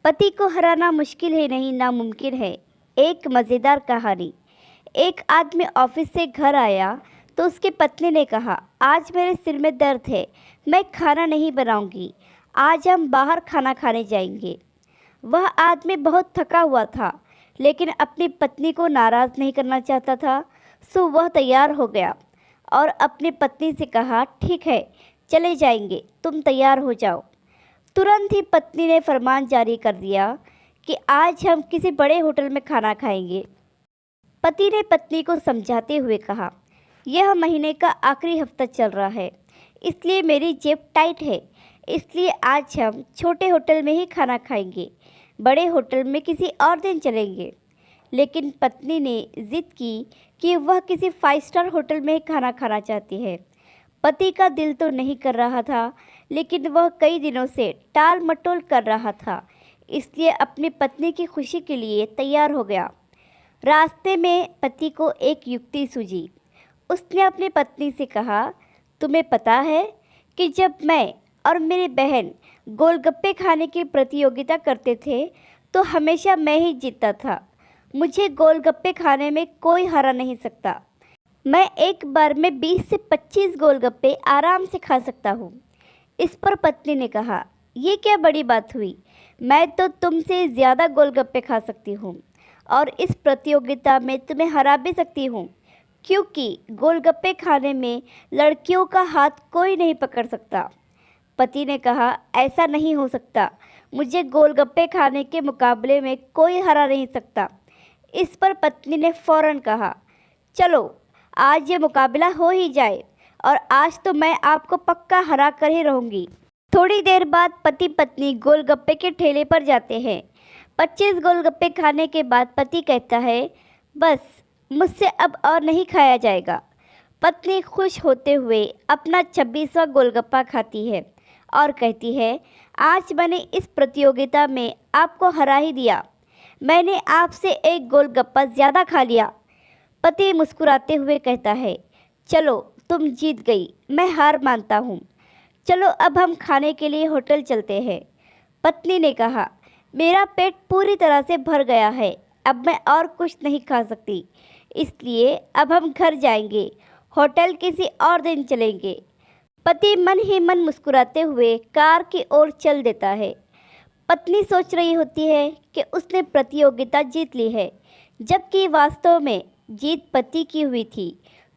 पति को हराना मुश्किल है नहीं नामुमकिन है। एक मज़ेदार कहानी। एक आदमी ऑफिस से घर आया तो उसकी पत्नी ने कहा, आज मेरे सिर में दर्द है, मैं खाना नहीं बनाऊंगी, आज हम बाहर खाना खाने जाएंगे। वह आदमी बहुत थका हुआ था, लेकिन अपनी पत्नी को नाराज़ नहीं करना चाहता था। सो वह तैयार हो गया और अपनी पत्नी से कहा, ठीक है, चले जाएंगे, तुम तैयार हो जाओ। तुरंत ही पत्नी ने फरमान जारी कर दिया कि आज हम किसी बड़े होटल में खाना खाएंगे। पति ने पत्नी को समझाते हुए कहा, यह महीने का आखिरी हफ्ता चल रहा है, इसलिए मेरी जेब टाइट है, इसलिए आज हम छोटे होटल में ही खाना खाएंगे, बड़े होटल में किसी और दिन चलेंगे। लेकिन पत्नी ने ज़िद की कि वह किसी 5 स्टार होटल में ही खाना खाना चाहती है। पति का दिल तो नहीं कर रहा था, लेकिन वह कई दिनों से टाल मटोल कर रहा था, इसलिए अपनी पत्नी की खुशी के लिए तैयार हो गया। रास्ते में पति को एक युक्ति सूझी। उसने अपनी पत्नी से कहा, तुम्हें पता है कि जब मैं और मेरी बहन गोलगप्पे खाने की प्रतियोगिता करते थे तो हमेशा मैं ही जीतता था। मुझे गोलगप्पे खाने में कोई हरा नहीं सकता। मैं एक बार में 20 से 25 गोलगप्पे आराम से खा सकता हूँ। इस पर पत्नी ने कहा, ये क्या बड़ी बात हुई, मैं तो तुमसे ज़्यादा गोलगप्पे खा सकती हूँ और इस प्रतियोगिता में तुम्हें हरा भी सकती हूँ, क्योंकि गोलगप्पे खाने में लड़कियों का हाथ कोई नहीं पकड़ सकता। पति ने कहा, ऐसा नहीं हो सकता, मुझे गोलगप्पे खाने के मुकाबले में कोई हरा नहीं सकता। इस पर पत्नी ने फ़ौरन कहा, चलो आज ये मुकाबला हो ही जाए और आज तो मैं आपको पक्का हरा कर ही रहूँगी। थोड़ी देर बाद पति पत्नी गोलगप्पे के ठेले पर जाते हैं। 25 गोलगप्पे खाने के बाद पति कहता है, बस मुझसे अब और नहीं खाया जाएगा। पत्नी खुश होते हुए अपना 26वां गोलगप्पा खाती है और कहती है, आज मैंने इस प्रतियोगिता में आपको हरा ही दिया, मैंने आपसे एक गोलगप्पा ज़्यादा खा लिया। पति मुस्कुराते हुए कहता है, चलो तुम जीत गई, मैं हार मानता हूँ, चलो अब हम खाने के लिए होटल चलते हैं। पत्नी ने कहा, मेरा पेट पूरी तरह से भर गया है, अब मैं और कुछ नहीं खा सकती, इसलिए अब हम घर जाएंगे, होटल किसी और दिन चलेंगे। पति मन ही मन मुस्कुराते हुए कार की ओर चल देता है। पत्नी सोच रही होती है कि उसने प्रतियोगिता जीत ली है, जबकि वास्तव में जीत पति की हुई थी,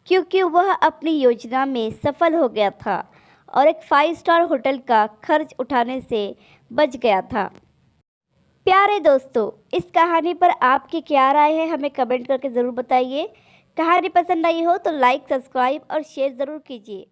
क्योंकि वह अपनी योजना में सफल हो गया था और एक 5 स्टार होटल का खर्च उठाने से बच गया था। प्यारे दोस्तों, इस कहानी पर आपकी क्या राय है, हमें कमेंट करके ज़रूर बताइए। कहानी पसंद आई हो तो लाइक, सब्सक्राइब और शेयर ज़रूर कीजिए।